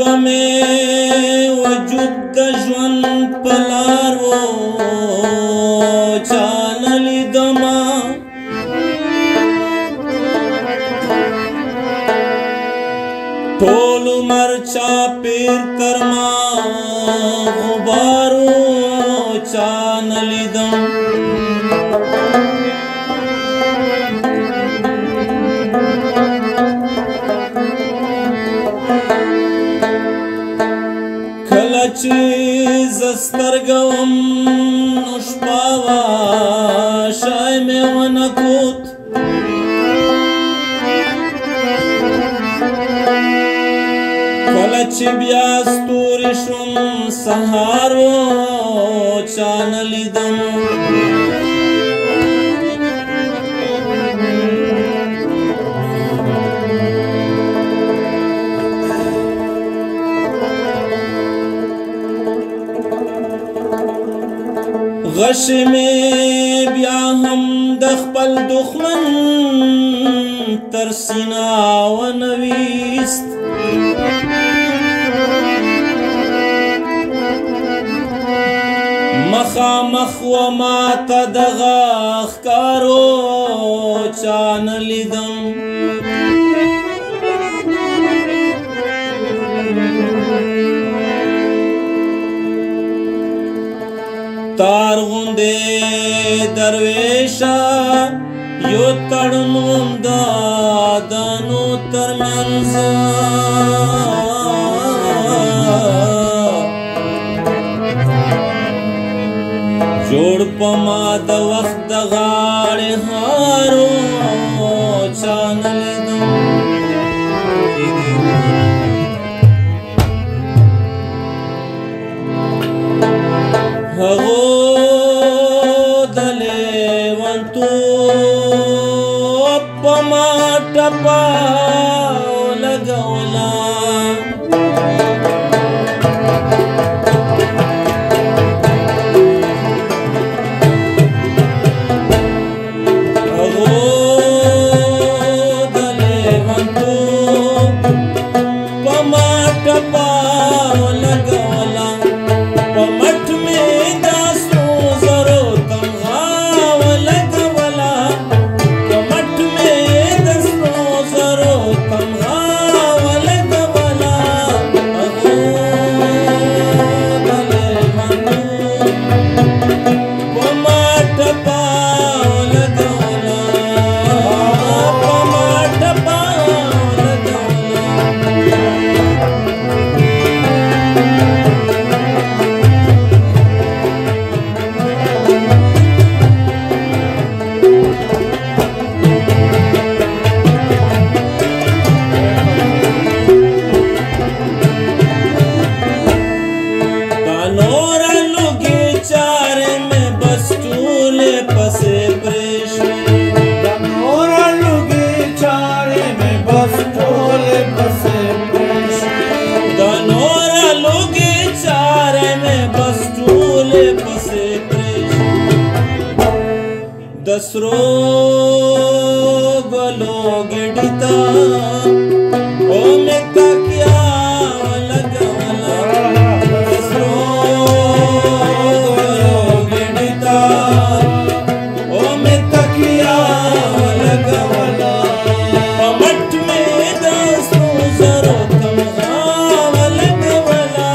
بمې وجود د ژوند په لارو چا نه لیدمه ټول عمر چاپېر تر ما غبارو چا نه لیدم کله چې زه سترګه وم نو شپه وه شی مې ونه کوت کله چې بیا ستوري شوم سهار و چا نه لیدم غشی مې بیا هم د خپل دښمن تر سینه ونه ویست مخامخ وما ته دغه ښکارو چا نه لیدم تار غوندې درویشه یو تړون وم د دانو ترمنځ جوړ په ما د وخت د غاړې هارو چا نه لیدم هغو د لیونتوب په ما ټپه ولګوله दसरो गलो गिड़ता ओ में तकिया लगवला दसरो गलो गिड़ता ओ में तकिया लगवला पमट में दसो जरो तमगा लगवला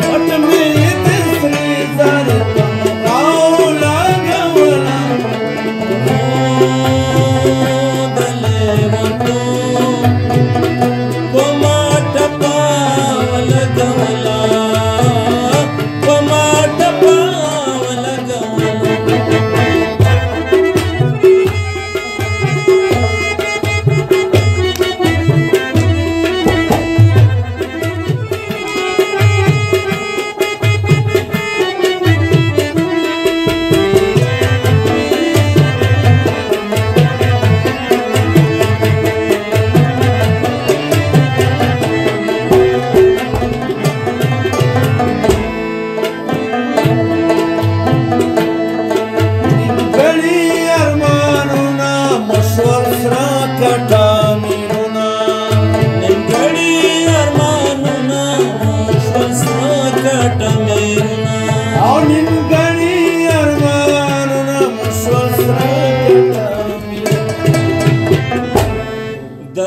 पट में दसरी जरो तमगा लगवला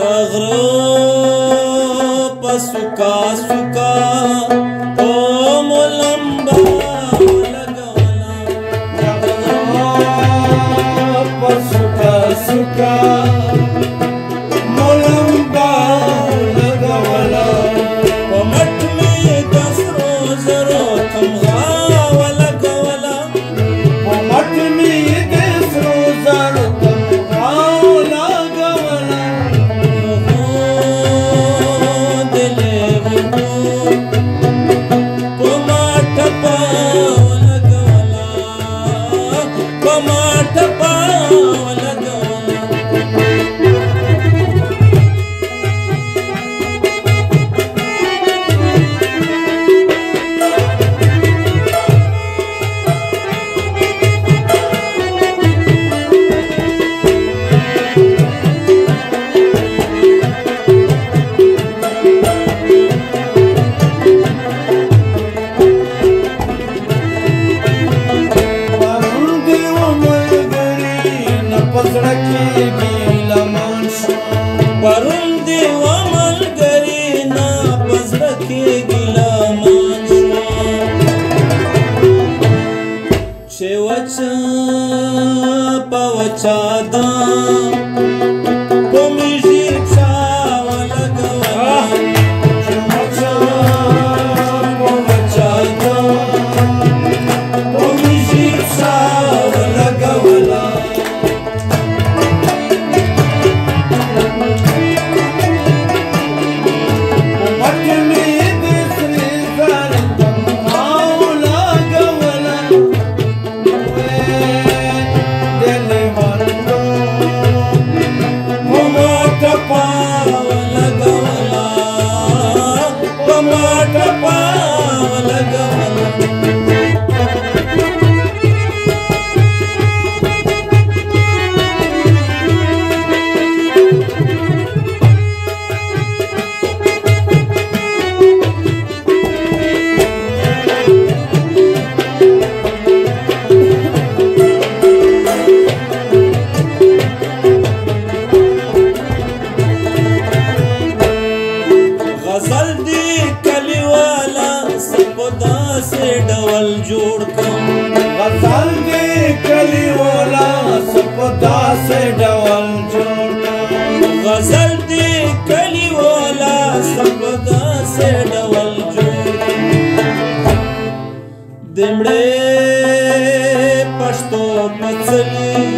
دغرو پسوکا سوکا او ملمبا لگولا دغرو پسوکا سوکا ملمبا لگولا پمٹ میں دسرو زرو تمغا ولگولا پمٹ میں دسرو زرو پرون دی و ملګری نا پزړه کې ګیله مان شو چې وچا په وچا دا په میږي پښه ولګوله چې وچا په وچا دا په میږي پښه ولګوله غزل دی کلی والا سپدا سے ڈول جوڑ کم غزل دی کلی والا سپدا سے ڈول جوڑ کم غزل دی کلی والا سپدا سے ڈول جوڑ کم دمڑے پشتو پچلی